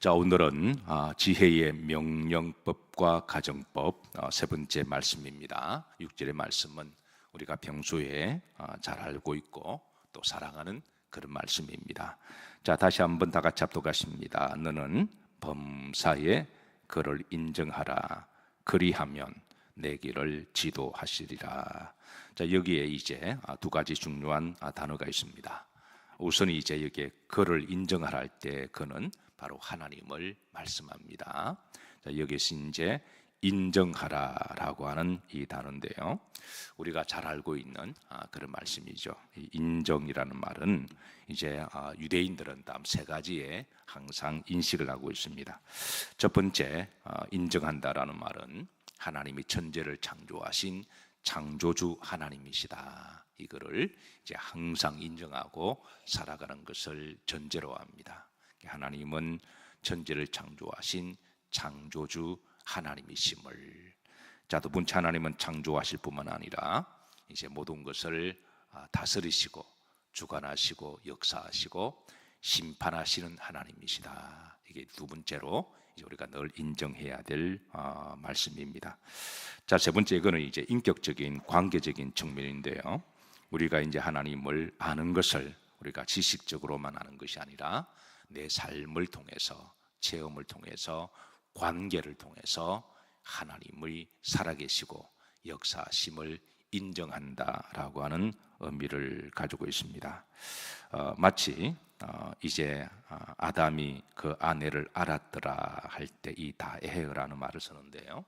자, 오늘은 지혜의 명령법과 가정법 세 번째 말씀입니다. 6절의 말씀은 우리가 평소에 잘 알고 있고 또 사랑하는 그런 말씀입니다. 자, 다시 한번 다 같이 합독하십니다. 너는 범사에 그를 인정하라. 그리하면 내 길을 지도하시리라. 자, 여기에 이제 두 가지 중요한 단어가 있습니다. 우선 이제 여기에 그를 인정하라 할 때 그는 바로 하나님을 말씀합니다. 자, 여기서 이제 인정하라라고 하는 이 단어인데요. 우리가 잘 알고 있는 그런 말씀이죠. 이 인정이라는 말은 이제 유대인들은 다음 세 가지에 항상 인식을 하고 있습니다. 첫 번째, 인정한다라는 말은 하나님이 천지를 창조하신 창조주 하나님이시다. 이거를 이제 항상 인정하고 살아가는 것을 전제로 합니다. 하나님은 천지를 창조하신 창조주 하나님이심을, 자, 두 번째, 하나님은 창조하실 뿐만 아니라 이제 모든 것을 다스리시고 주관하시고 역사하시고 심판하시는 하나님이시다. 이게 두 번째로 이제 우리가 늘 인정해야 될 말씀입니다. 자, 세 번째, 이거는 이제 인격적인 관계적인 측면인데요. 우리가 이제 하나님을 아는 것을 우리가 지식적으로만 아는 것이 아니라 내 삶을 통해서, 체험을 통해서, 관계를 통해서 하나님의 살아계시고 역사심을 인정한다라고 하는 의미를 가지고 있습니다. 마치 이제 아담이 그 아내를 알았더라 할 때 이 다에헤라는 말을 쓰는데요.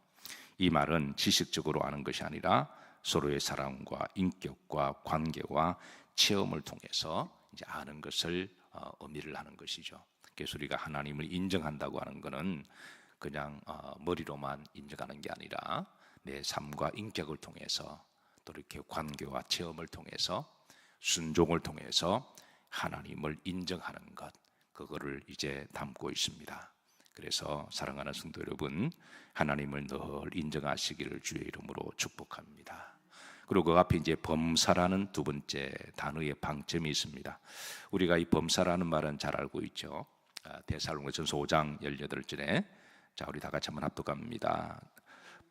이 말은 지식적으로 아는 것이 아니라 서로의 사랑과 인격과 관계와 체험을 통해서 이제 아는 것을 의미를 하는 것이죠. 그래서 우리가 하나님을 인정한다고 하는 것은 그냥 머리로만 인정하는 게 아니라 내 삶과 인격을 통해서 또 이렇게 관계와 체험을 통해서 순종을 통해서 하나님을 인정하는 것, 그거를 이제 담고 있습니다. 그래서 사랑하는 성도 여러분, 하나님을 늘 인정하시기를 주의 이름으로 축복합니다. 그리고 그 앞에 이제 범사라는 두 번째 단어의 방점이 있습니다. 우리가 이 범사라는 말은 잘 알고 있죠. 데살로니가전서 5장 18절에, 자, 우리 다 같이 한번 합독합니다.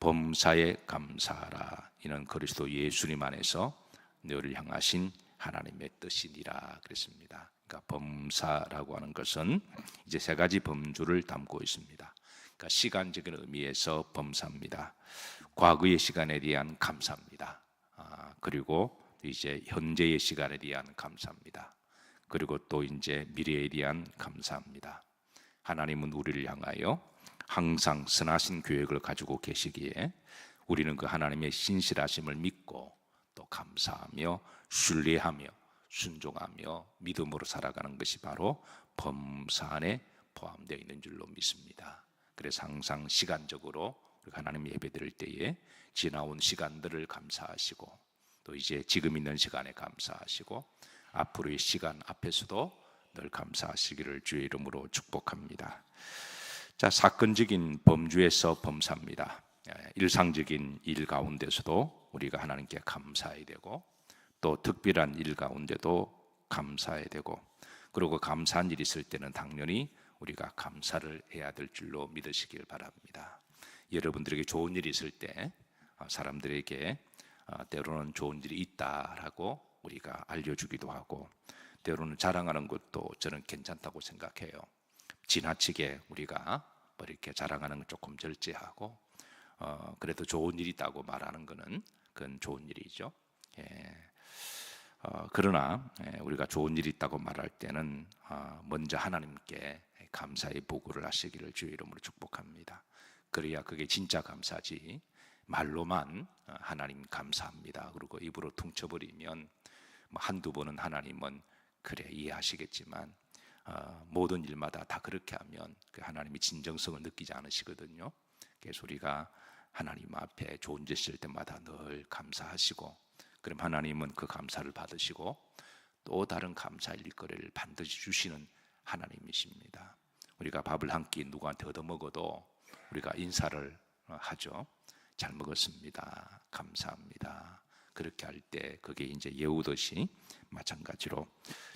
범사에 감사하라. 이는 그리스도 예수님 안에서 너를 향하신 하나님의 뜻이니라 그랬습니다. 그러니까 범사라고 하는 것은 이제 세 가지 범주를 담고 있습니다. 그러니까 시간적인 의미에서 범사입니다. 과거의 시간에 대한 감사입니다. 그리고 이제 현재의 시간에 대한 감사입니다. 그리고 또 이제 미래에 대한 감사합니다. 하나님은 우리를 향하여 항상 선하신 계획을 가지고 계시기에 우리는 그 하나님의 신실하심을 믿고 또 감사하며 신뢰하며 순종하며 믿음으로 살아가는 것이 바로 범사 안에 포함되어 있는 줄로 믿습니다. 그래서 항상 시간적으로 우리가 하나님 예배드릴 때에 지나온 시간들을 감사하시고 또 이제 지금 있는 시간에 감사하시고 앞으로의 시간 앞에서도 늘 감사하시기를 주의 이름으로 축복합니다. 자, 사건적인 범주에서 범사입니다. 일상적인 일 가운데서도 우리가 하나님께 감사해야 되고 또 특별한 일 가운데도 감사해야 되고, 그리고 감사한 일이 있을 때는 당연히 우리가 감사를 해야 될 줄로 믿으시길 바랍니다. 여러분들에게 좋은 일이 있을 때 사람들에게 때로는 좋은 일이 있다라고 우리가 알려주기도 하고, 때로는 자랑하는 것도 저는 괜찮다고 생각해요. 지나치게 우리가 뭐 이렇게 자랑하는 건 조금 절제하고 그래도 좋은 일이 있다고 말하는 것은 그건 좋은 일이죠. 그러나 우리가 좋은 일이 있다고 말할 때는 먼저 하나님께 감사의 보고를 하시기를 주의 이름으로 축복합니다. 그래야 그게 진짜 감사지, 말로만 하나님 감사합니다 그리고 입으로 퉁쳐버리면 한두 번은 하나님은 그래 이해하시겠지만 모든 일마다 다 그렇게 하면 그 하나님이 진정성을 느끼지 않으시거든요. 그래서 우리가 하나님 앞에 좋은 일 있을 때마다 늘 감사하시고, 그럼 하나님은 그 감사를 받으시고 또 다른 감사할 일거리를 반드시 주시는 하나님이십니다. 우리가 밥을 한 끼 누구한테 얻어먹어도 우리가 인사를 하죠. 잘 먹었습니다. 감사합니다. 그렇게 할 때 그게 이제 예우듯이 마찬가지로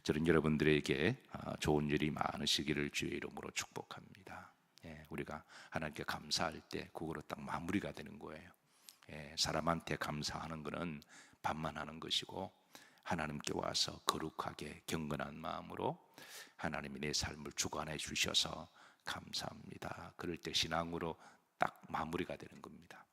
저는 여러분들에게 좋은 일이 많으시기를 주의 이름으로 축복합니다. 예, 우리가 하나님께 감사할 때 그거로 딱 마무리가 되는 거예요. 예, 사람한테 감사하는 것은 반만하는 것이고 하나님께 와서 거룩하게 경건한 마음으로 하나님이 내 삶을 주관해 주셔서 감사합니다. 그럴 때 신앙으로 딱 마무리가 되는 겁니다.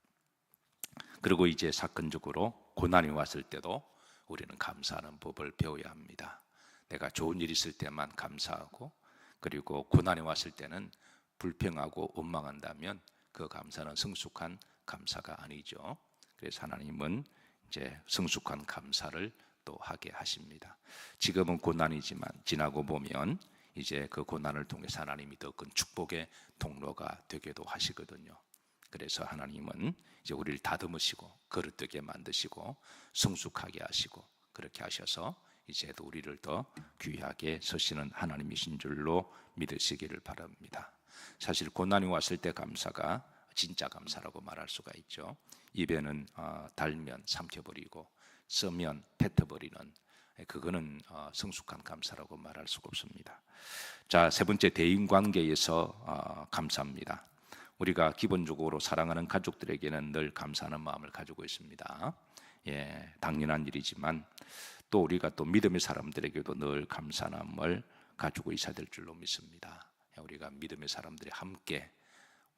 그리고 이제 사건적으로 고난이 왔을 때도 우리는 감사하는 법을 배워야 합니다. 내가 좋은 일 있을 때만 감사하고, 그리고 고난이 왔을 때는 불평하고 원망한다면 그 감사는 성숙한 감사가 아니죠. 그래서 하나님은 이제 성숙한 감사를 또 하게 하십니다. 지금은 고난이지만 지나고 보면 이제 그 고난을 통해서 하나님이 더 큰 축복의 통로가 되기도 하시거든요. 그래서 하나님은 이제 우리를 다듬으시고 거르뜨게 만드시고 성숙하게 하시고 그렇게 하셔서 이제도 우리를 더 귀하게 서시는 하나님이신 줄로 믿으시기를 바랍니다. 사실 고난이 왔을 때 감사가 진짜 감사라고 말할 수가 있죠. 입에는 달면 삼켜버리고 쓰면 뱉어버리는, 그거는 성숙한 감사라고 말할 수가 없습니다. 자, 세 번째, 대인관계에서 감사합니다. 우리가 기본적으로 사랑하는 가족들에게는 늘 감사하는 마음을 가지고 있습니다. 예, 당연한 일이지만 또 우리가 또 믿음의 사람들에게도 늘 감사하는 마음을 가지고 있어야 될 줄로 믿습니다. 우리가 믿음의 사람들이 함께,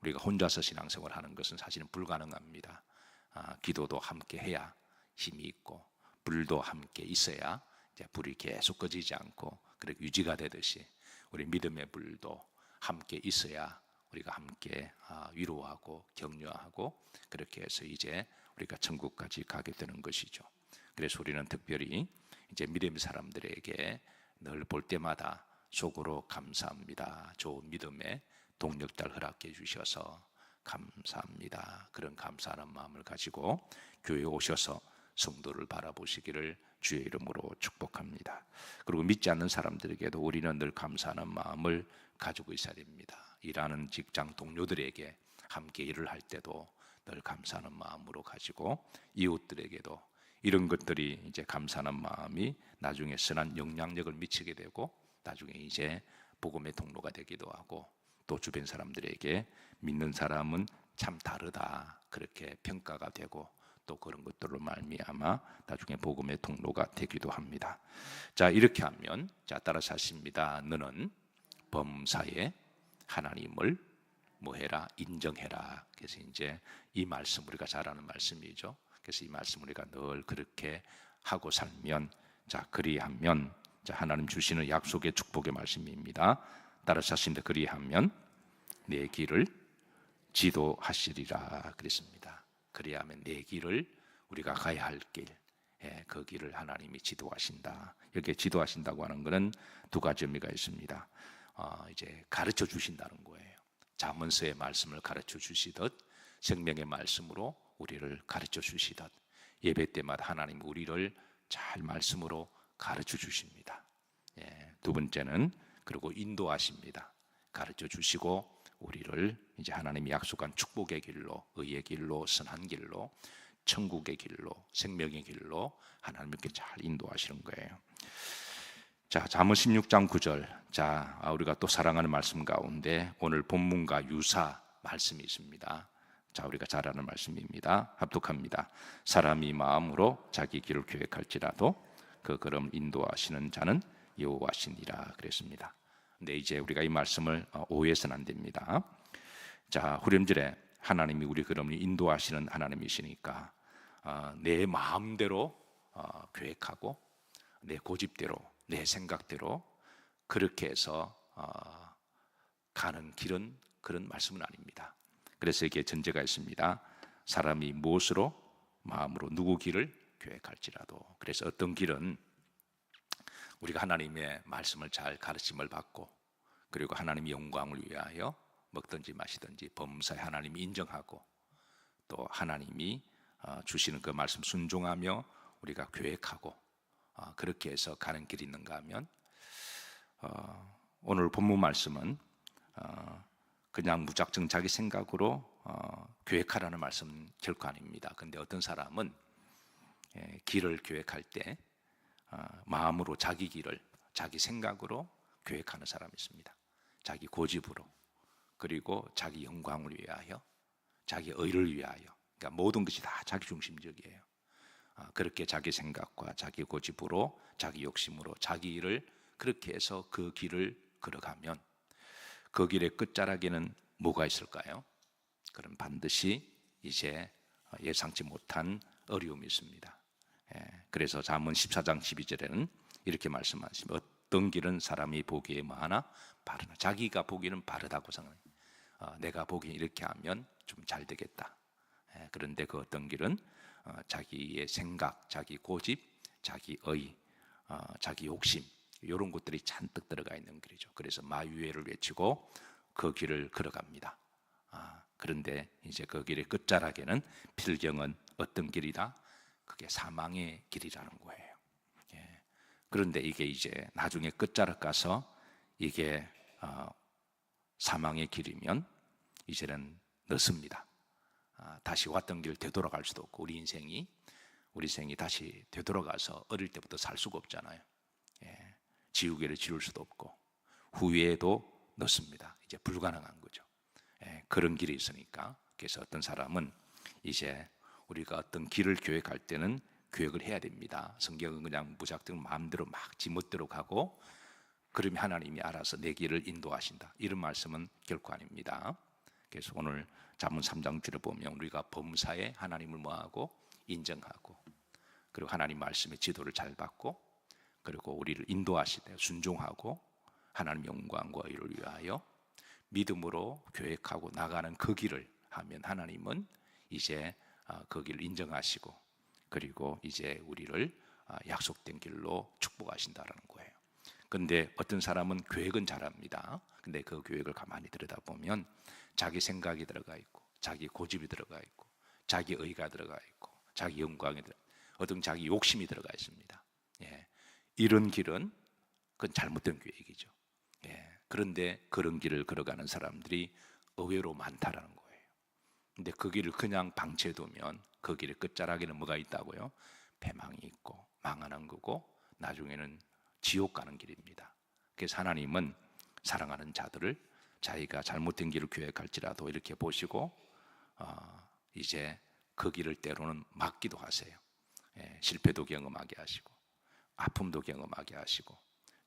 우리가 혼자서 신앙생활 하는 것은 사실은 불가능합니다. 기도도 함께 해야 힘이 있고 불도 함께 있어야 이제 불이 계속 꺼지지 않고 그렇게 유지가 되듯이 우리 믿음의 불도 함께 있어야 우리가 함께 위로하고 격려하고 그렇게 해서 이제 우리가 천국까지 가게 되는 것이죠. 그래서 우리는 특별히 이제 믿음의 사람들에게 늘 볼 때마다 속으로 감사합니다. 좋은 믿음의 동력달 허락해 주셔서 감사합니다. 그런 감사하는 마음을 가지고 교회에 오셔서 성도를 바라보시기를 주의 이름으로 축복합니다. 그리고 믿지 않는 사람들에게도 우리는 늘 감사하는 마음을 가지고 있어야 됩니다. 일하는 직장 동료들에게 함께 일을 할 때도 늘 감사하는 마음으로 가지고 이웃들에게도 이런 것들이 이제 감사하는 마음이 나중에 선한 영향력을 미치게 되고 나중에 이제 복음의 통로가 되기도 하고 또 주변 사람들에게 믿는 사람은 참 다르다 그렇게 평가가 되고 또 그런 것들로 말미암아 나중에 복음의 통로가 되기도 합니다. 자, 이렇게 하면 자 따라서 하십니다. 너는 범사에 하나님을 뭐해라? 인정해라. 그래서 이제 이 말씀 우리가 잘 아는 말씀이죠. 그래서 이 말씀 우리가 늘 그렇게 하고 살면 자 그리하면 자 하나님 주시는 약속의 축복의 말씀입니다. 따라서 하신다. 그리하면 내 길을 지도하시리라 그랬습니다. 그리하면 내 길을 우리가 가야 할 길, 그 길을 하나님이 지도하신다. 이렇게 지도하신다고 하는 것은 두 가지 의미가 있습니다. 이제 가르쳐 주신다는 거예요. 잠언서의 말씀을 가르쳐 주시듯 생명의 말씀으로 우리를 가르쳐 주시듯 예배 때마다 하나님 우리를 잘 말씀으로 가르쳐 주십니다. 두 번째는 그리고 인도하십니다. 가르쳐 주시고 우리를 이제 하나님이 약속한 축복의 길로, 의의 길로, 선한 길로, 천국의 길로, 생명의 길로 하나님께 잘 인도하시는 거예요. 자, 잠언 16장 9절. 자, 우리가 또 사랑하는 말씀 가운데 오늘 본문과 유사 말씀이 있습니다. 자, 우리가 잘 아는 말씀입니다. 합독합니다. 사람이 마음으로 자기 길을 계획할지라도 그 걸음 인도하시는 자는 여호와시니라 그랬습니다. 근데 이제 우리가 이 말씀을 오해해서는 안 됩니다. 자, 후렴절에 하나님이 우리 걸음을 인도하시는 하나님이시니까 내 마음대로 계획하고 내 고집대로 내 생각대로 그렇게 해서 가는 길은 그런 말씀은 아닙니다. 그래서 이게 전제가 있습니다. 사람이 무엇으로 마음으로 누구 길을 계획할지라도. 그래서 어떤 길은 우리가 하나님의 말씀을 잘 가르침을 받고 그리고 하나님의 영광을 위하여 먹든지 마시든지 범사에 하나님이 인정하고 또 하나님이 주시는 그 말씀 순종하며 우리가 계획하고 그렇게 해서 가는 길이 있는가 하면 오늘 본문 말씀은 그냥 무작정 자기 생각으로 계획하라는 말씀은 결코 아닙니다. 근데 어떤 사람은 길을 계획할 때 마음으로 자기 길을 자기 생각으로 계획하는 사람이 있습니다. 자기 고집으로, 그리고 자기 영광을 위하여, 자기 의를 위하여. 그러니까 모든 것이 다 자기 중심적이에요. 그렇게 자기 생각과 자기 고집으로, 자기 욕심으로 자기 일을 그렇게 해서 그 길을 걸어가면 그 길의 끝자락에는 뭐가 있을까요? 그럼 반드시 이제 예상치 못한 어려움이 있습니다. 그래서 잠언 14장 12절에는 이렇게 말씀하십니다. 어떤 길은 사람이 보기에 뭐하나? 바르나. 자기가 보기에는 바르다고 생각해요. 내가 보기에 이렇게 하면 좀 잘 되겠다. 그런데 그 어떤 길은 자기의 생각, 자기 고집, 자기 의, 자기 욕심, 이런 것들이 잔뜩 들어가 있는 길이죠. 그래서 마유회를 외치고 그 길을 걸어갑니다. 그런데 이제 그 길의 끝자락에는 필경은 어떤 길이다? 그게 사망의 길이라는 거예요. 그런데 이게 이제 나중에 끝자락 가서 이게 사망의 길이면 이제는 늦습니다. 다시 왔던 길 되돌아갈 수도 없고, 우리 인생이 다시 되돌아가서 어릴 때부터 살 수가 없잖아요. 지우개를 지울 수도 없고 후회도 늦습니다. 이제 불가능한 거죠. 그런 길이 있으니까, 그래서 어떤 사람은 이제 우리가 어떤 길을 계획할 때는 계획을 해야 됩니다. 성경은 그냥 무작정 마음대로 막 지멋대로 가고 그러면 하나님이 알아서 내 길을 인도하신다, 이런 말씀은 결코 아닙니다. 그래서 오늘 잠언 3장 뒤를 보면 우리가 범사에 하나님을 뭐하고? 인정하고, 그리고 하나님 말씀의 지도를 잘 받고, 그리고 우리를 인도하실 때 순종하고 하나님 영광과 의를 위하여 믿음으로 계획하고 나가는 그 길을 하면 하나님은 이제 그 길을 인정하시고, 그리고 이제 우리를 약속된 길로 축복하신다라는 거예요. 근데 어떤 사람은 계획은 잘합니다. 근데 그 계획을 가만히 들여다보면 자기 생각이 들어가 있고, 자기 고집이 들어가 있고, 자기 의가 들어가 있고, 자기 영광이 들어가 있고, 어떤 자기 욕심이 들어가 있습니다. 이런 길은 그건 잘못된 계획이죠. 그런데 그런 길을 걸어가는 사람들이 의외로 많다라는 거예요. 근데 그 길을 그냥 방치해두면 그 길의 끝자락에는 뭐가 있다고요? 패망이 있고 망하는 거고, 나중에는 지옥 가는 길입니다. 그래서 하나님은 사랑하는 자들을 자기가 잘못된 길을 계획할지라도 이렇게 보시고 이제 그 길을 때로는 막기도 하세요. 실패도 경험하게 하시고, 아픔도 경험하게 하시고,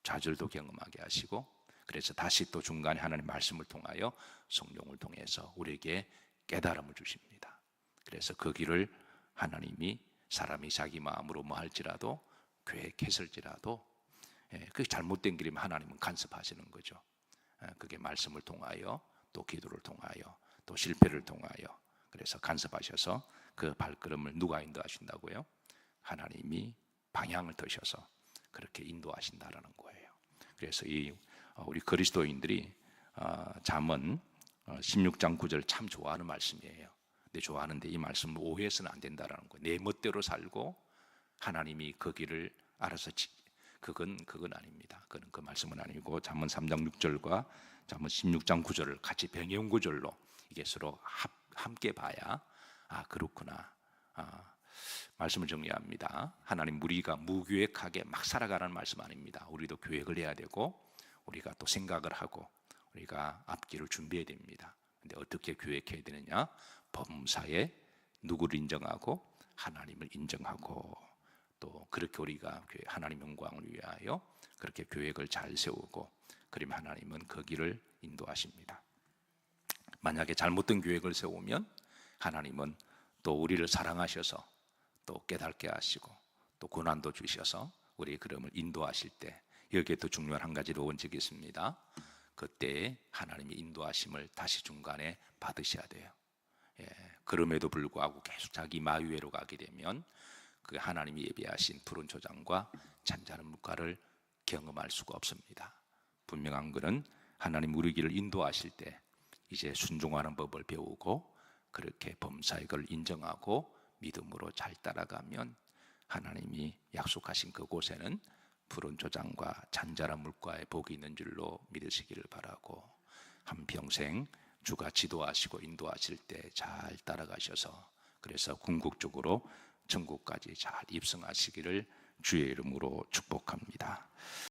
좌절도 경험하게 하시고, 그래서 다시 또 중간에 하나님 말씀을 통하여 성령을 통해서 우리에게 깨달음을 주십니다. 그래서 그 길을 하나님이 사람이 자기 마음으로 뭐 할지라도 계획했을지라도 그게 잘못된 길이면 하나님은 간섭하시는 거죠. 그게 말씀을 통하여, 또 기도를 통하여, 또 실패를 통하여, 그래서 간섭하셔서 그 발걸음을 누가 인도하신다고요? 하나님이 방향을 드셔서 그렇게 인도하신다라는 거예요. 그래서 우리 그리스도인들이 잠언 16장 9절 참 좋아하는 말씀이에요. 근데 좋아하는데 이 말씀을 오해해서는 안 된다라는 거예요. 내 멋대로 살고 하나님이 그 길을 알아서 그건 아닙니다. 그건 그 말씀은 아니고, 잠언 3장 6절과 잠언 16장 9절을 같이 병행 구절로 이게 서로 함께 봐야 그렇구나. 말씀을 정리합니다. 하나님, 우리가 무계획하게 막 살아가라는 말씀 아닙니다. 우리도 계획을 해야 되고, 우리가 또 생각을 하고, 우리가 앞길을 준비해야 됩니다. 근데 어떻게 계획해야 되느냐? 범사에 누구를 인정하고? 하나님을 인정하고, 또 그렇게 우리가 하나님 영광을 위하여 그렇게 계획을 잘 세우고, 그러면 하나님은 그 길을 인도하십니다. 만약에 잘못된 계획을 세우면 하나님은 또 우리를 사랑하셔서 또 깨닫게 하시고, 또 고난도 주셔서 우리의 걸음을 인도하실 때, 여기에 또 중요한 한 가지 원칙이 있습니다. 그때 하나님의 인도하심을 다시 중간에 받으셔야 돼요. 그럼에도 불구하고 계속 자기 마유회로 가게 되면 그 하나님이 예비하신 푸른 초장과 잔잔한 물가를 경험할 수가 없습니다. 분명한 것은 하나님 우리 길을 인도하실 때 이제 순종하는 법을 배우고, 그렇게 범사의 걸 인정하고 믿음으로 잘 따라가면 하나님이 약속하신 그곳에는 푸른 초장과 잔잔한 물가에 복이 있는 줄로 믿으시기를 바라고, 한평생 주가 지도하시고 인도하실 때 잘 따라가셔서, 그래서 궁극적으로 천국까지 잘 입성하시기를 주의 이름으로 축복합니다.